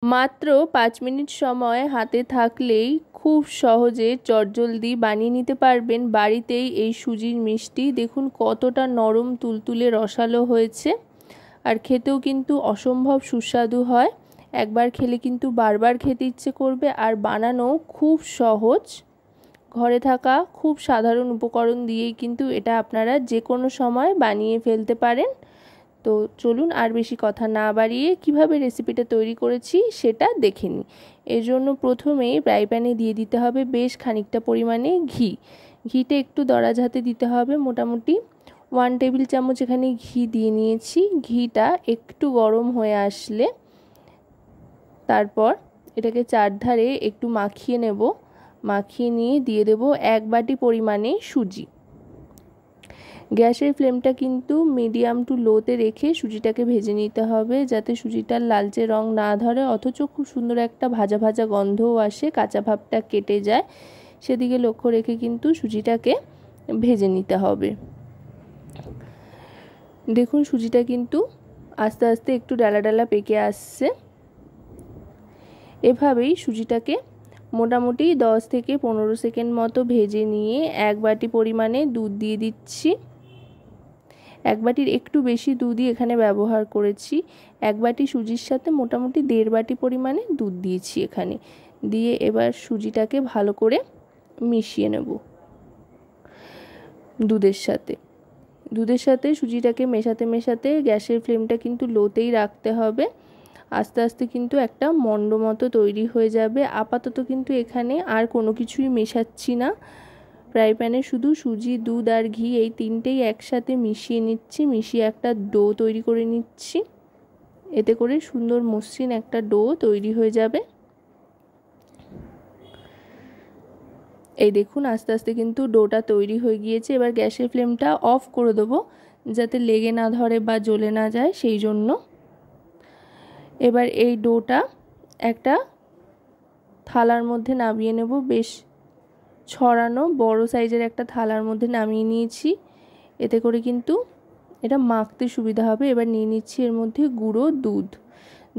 মাত্র 5 মিনিট সময় হাতে থাকলেই খুব সহজে চটজলদি বানিয়ে নিতে পারবেন বাড়িতেই এই সুজির মিষ্টি। দেখুন কতটা নরম তুলতুলে রসালো হয়েছে, আর খেতেও কিন্তু অসম্ভব সুস্বাদু হয়। একবার খেলে কিন্তু বারবার খেতে ইচ্ছে করবে। আর বানানো খুব সহজ, ঘরে থাকা খুব সাধারণ উপকরণ দিয়েই কিন্তু এটা আপনারা যে কোনো সময় বানিয়ে ফেলতে পারেন। তো চলুন আর বেশি কথা না বাড়িয়ে কিভাবে রেসিপিটা তৈরি করেছি সেটা দেখে নিই। এর জন্য প্রথমেই ফ্রাই প্যানে দিয়ে দিতে হবে বেশ খানিকটা পরিমাণে ঘি। ঘিটা একটু দরাজ হাতে দিতে হবে, মোটামুটি 1 টেবিল চামচ এখানে ঘি দিয়ে নিয়েছি। ঘিটা একটু গরম হয়ে আসলে তারপর এটাকে চারধারে একটু মাখিয়ে নেব। মাখিয়ে নিয়ে দিয়ে দেব 1 বাটি পরিমাণে সুজি। গ্যাসের ফ্লেমটা কিন্তু মিডিয়াম টু লোতে রেখে সুজিটাকে ভেজে নিতে হবে, যাতে সুজিটার লালচে রং না ধরে অথচ খুব সুন্দর একটা ভাজা ভাজা গন্ধও আসে, কাঁচা ভাবটা কেটে যায়। সেদিকে লক্ষ্য রেখে কিন্তু সুজিটাকে ভেজে নিতে হবে। দেখুন সুজিটা কিন্তু আস্তে আস্তে একটু ডালা ডালা পেকে আসছে। এভাবেই সুজিটাকে মোটামুটি 10 থেকে 15 সেকেন্ড মতো ভেজে নিয়ে 1 বাটি পরিমাণে দুধ দিয়ে দিচ্ছি। 1 বাটির একটু বেশি দুধই এখানে ব্যবহার করেছি। 1 বাটি সুজির সাথে মোটামুটি 1.5 বাটি পরিমাণে দুধ দিয়েছি এখানে। দিয়ে এবার সুজিটাকে ভালো করে মিশিয়ে নেব দুধের সাথে সুজিটাকে মেশাতে মেশাতে গ্যাসের ফ্লেমটা কিন্তু লোতেই রাখতে হবে। আস্তে আস্তে কিন্তু একটা মন্ড মতো তৈরি হয়ে যাবে। আপাতত কিন্তু এখানে আর কোনো কিছুই মেশাচ্ছি না। ফ্রাই প্যানে শুধু সুজি, দুধ আর ঘি এই তিনটেই একসাথে মিশিয়ে নিচ্ছি। মিশিয়ে একটা ডো তৈরি করে নিচ্ছি। এতে করে সুন্দর মসৃণ একটা ডো তৈরি হয়ে যাবে। এই দেখুন আস্তে আস্তে কিন্তু ডোটা তৈরি হয়ে গিয়েছে। এবার গ্যাসের ফ্লেমটা অফ করে দেবো, যাতে লেগে না ধরে বা জ্বলে না যায় সেই জন্য। এবার এই ডোটা একটা থালার মধ্যে নামিয়ে নেব। বেশ ছড়ানো বড় সাইজের একটা থালার মধ্যে নামিয়ে নিয়েছি। এতে করে কিন্তু এটা মাখতে সুবিধা হবে। এবার নিয়ে নিচ্ছি এর মধ্যে গুঁড়ো দুধ।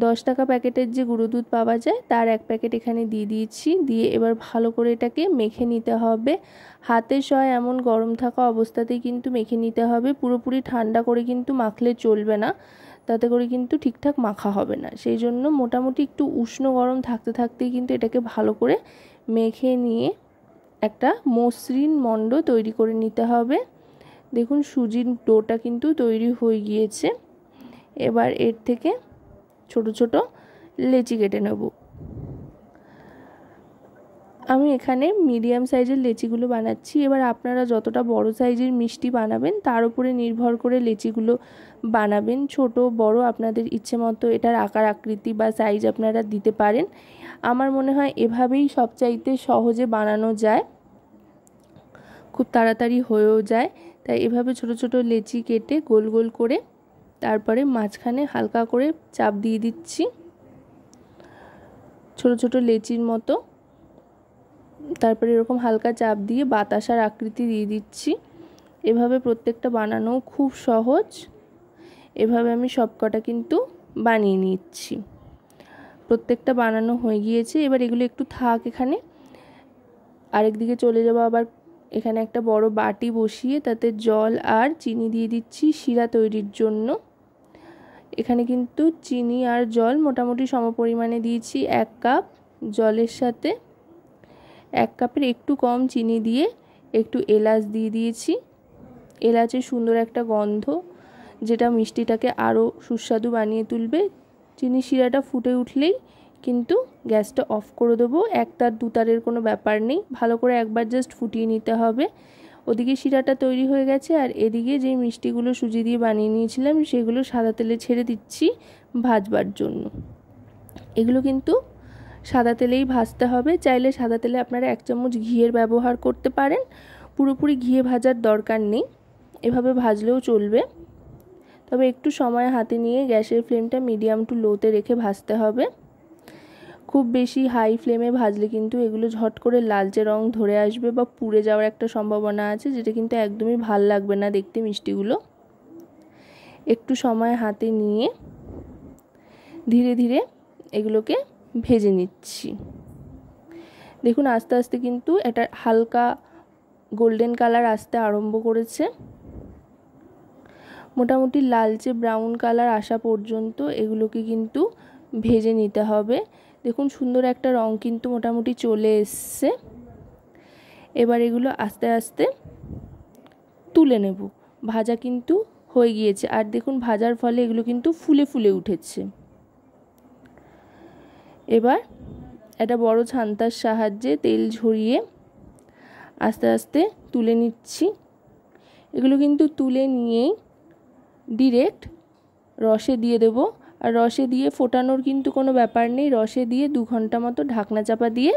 10 টাকা প্যাকেটের যে গুঁড়ো দুধ পাওয়া যায় তার 1 প্যাকেট এখানে দিয়ে দিয়েছি। দিয়ে এবার ভালো করে এটাকে মেখে নিতে হবে। হাতে সয় এমন গরম থাকা অবস্থাতেই কিন্তু মেখে নিতে হবে। পুরোপুরি ঠান্ডা করে কিন্তু মাখলে চলবে না, তাতে করে কিন্তু ঠিকঠাক মাখা হবে না। সেই জন্য মোটামুটি একটু উষ্ণ গরম থাকতে থাকতেই কিন্তু এটাকে ভালো করে মেখে নিয়ে একটা মসৃণ মণ্ড তৈরি করে নিতে হবে। দেখুন সুজির ডোটা কিন্তু তৈরি হয়ে গিয়েছে। এবার এর থেকে ছোট ছোট লেচি কেটে নেব। আমি এখানে মিডিয়াম সাইজের লেচিগুলো বানাচ্ছি। এবার আপনারা যতটা বড় সাইজের মিষ্টি বানাবেন তার উপরে নির্ভর করে লেচিগুলো বানাবেন। ছোট বড় আপনাদের ইচ্ছে মতো এটার আকার আকৃতি বা সাইজ আপনারা দিতে পারেন। আমার মনে হয় এভাবেই সবচাইতে সহজে বানানো যায়, খুব তাড়াতাড়ি হয়েও যায়। তাই এভাবে ছোট ছোট লেচি কেটে গোল গোল করে তারপরে মাঝখানে হালকা করে চাপ দিয়ে দিচ্ছি ছোট ছোট লেচির মতো। তারপরে এরকম হালকা চাপ দিয়ে বাতাসার আকৃতি দিয়ে দিচ্ছি। এভাবে প্রত্যেকটা বানানো খুব সহজ। এভাবে আমি সবকটা কিন্তু বানিয়ে নিচ্ছি। প্রত্যেকটা বানানো হয়ে গিয়েছে। এবার এগুলো একটু থাক এখানে। আরেকদিকে চলে যাব। আবার এখানে একটা বড় বাটি বসিয়ে তাতে জল আর চিনি দিয়ে দিচ্ছি শিরা তৈরির জন্য। এখানে কিন্তু চিনি আর জল মোটামুটি সমপরিমাণে দিয়েছি। 1 কাপ জলের সাথে 1 কাপের একটু কম চিনি দিয়ে একটু এলাচ দিয়ে দিয়েছি। এলাচের সুন্দর একটা গন্ধ যেটা মিষ্টিটাকে আরও সুস্বাদু বানিয়ে তুলবে। চিনি শিরাটা ফুটে উঠলেই কিন্তু গ্যাসটা অফ করে দেবো। 1 তার 2 তারের কোনো ব্যাপার নেই। ভালো করে একবার জাস্ট ফুটিয়ে নিতে হবে। ওদিকে শিরাটা তৈরি হয়ে গেছে আর এদিকে যে মিষ্টিগুলো সুজি দিয়ে বানিয়ে নিয়েছিলাম সেগুলো সাদা তেলে ছেড়ে দিচ্ছি ভাজবার জন্য। এগুলো কিন্তু সাদা তেলেই ভাজতে হবে। চাইলে সাদা তেলে আপনারা 1 চামচ ঘিয়ের ব্যবহার করতে পারেন। পুরোপুরি ঘিয়ে ভাজার দরকার নেই, এভাবে ভাজলেও চলবে। তবে একটু সময় হাতে নিয়ে গ্যাসের ফ্লেমটা মিডিয়াম টু লোতে রেখে ভাজতে হবে। খুব বেশি হাই ফ্লেমে ভাজলে কিন্তু এগুলো ঝট করে লালচে রং ধরে আসবে বা পুড়ে যাওয়ার একটা সম্ভাবনা আছে, যেটা কিন্তু একদমই ভাল লাগবে না দেখতে মিষ্টিগুলো। একটু সময় হাতে নিয়ে ধীরে ধীরে এগুলোকে ভেজে নিচ্ছি। দেখুন আস্তে আস্তে কিন্তু এটা হালকা গোল্ডেন কালার আসতে আরম্ভ করেছে। মোটামুটি লালচে ব্রাউন কালার আসা পর্যন্ত এগুলোকে কিন্তু ভেজে নিতে হবে। দেখুন সুন্দর একটা রং কিন্তু মোটামুটি চলে এসছে। এবার এগুলো আস্তে আস্তে তুলে নেব। ভাজা কিন্তু হয়ে গিয়েছে, আর দেখুন ভাজার ফলে এগুলো কিন্তু ফুলে ফুলে উঠেছে। এবার একটা বড় ছান্তার সাহায্যে তেল ঝরিয়ে আস্তে আস্তে তুলে নিচ্ছি। এগুলো কিন্তু তুলে নিয়েই ডিরেক্ট রসে দিয়ে দেব। আর রসে দিয়ে ফোটানোর কিন্তু কোনো ব্যাপার নেই। রসে দিয়ে 2 ঘন্টা মতো ঢাকনা চাপা দিয়ে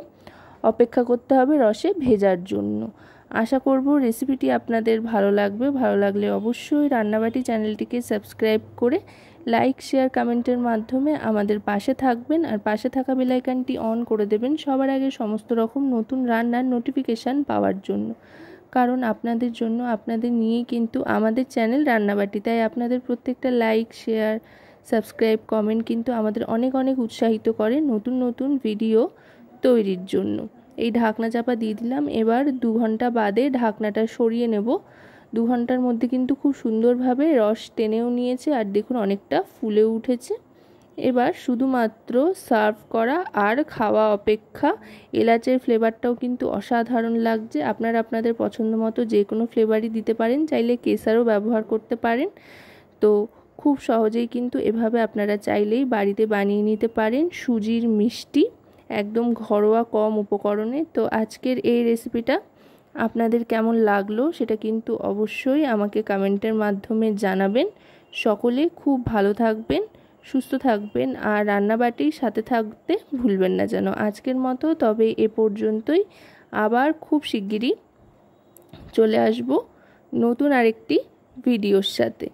অপেক্ষা করতে হবে রসে ভেজার জন্য। আশা করব রেসিপিটি আপনাদের ভালো লাগবে। ভালো লাগলে অবশ্যই রান্নাবাটি চ্যানেলটিকে সাবস্ক্রাইব করে লাইক শেয়ার কমেন্টের মাধ্যমে আমাদের পাশে থাকবেন, আর পাশে থাকা বেল আইকনটি অন করে দেবেন সবার আগে সমস্ত রকম নতুন রান্নার নোটিফিকেশান পাওয়ার জন্য। কারণ আপনাদের জন্য, আপনাদের নিয়েই কিন্তু আমাদের চ্যানেল রান্নাবাটি। তাই আপনাদের প্রত্যেকটা লাইক শেয়ার সাবস্ক্রাইব কমেন্ট কিন্তু আমাদের অনেক অনেক উৎসাহিত করে নতুন নতুন ভিডিও তৈরির জন্য। এই ঢাকনা চাপা দিয়ে দিলাম। এবার 2 ঘন্টা বাদে ঢাকনাটা সরিয়ে নেব। 2 ঘন্টার মধ্যে কিন্তু খুব সুন্দরভাবে রস টেনেও নিয়েছে, আর দেখুন অনেকটা ফুলে উঠেছে। এবার শুধুমাত্র সার্ভ করা আর খাওয়া অপেক্ষা। এলাচের ফ্লেভারটাও কিন্তু অসাধারণ লাগছে। আপনারা আপনাদের পছন্দ মতো যে কোনো ফ্লেভারই দিতে পারেন, চাইলে কেসারও ব্যবহার করতে পারেন। তো খুব সহজেই কিন্তু এভাবে আপনারা চাইলেই বাড়িতে বানিয়ে নিতে পারেন সুজির মিষ্টি, একদম ঘরোয়া কম উপকরণে। তো আজকের এই রেসিপিটা আপনাদের কেমন লাগলো সেটা কিন্তু অবশ্যই আমাকে কমেন্টের মাধ্যমে জানাবেন। সকলে খুব ভালো থাকবেন, সুস্থ থাকবেন, আর রান্নাবাটির সাথে থাকতে ভুলবেন না যেন। আজকের মতো তবে এ পর্যন্তই। আবার খুব শিগগিরই চলে আসব নতুন আরেকটি ভিডিওর সাথে।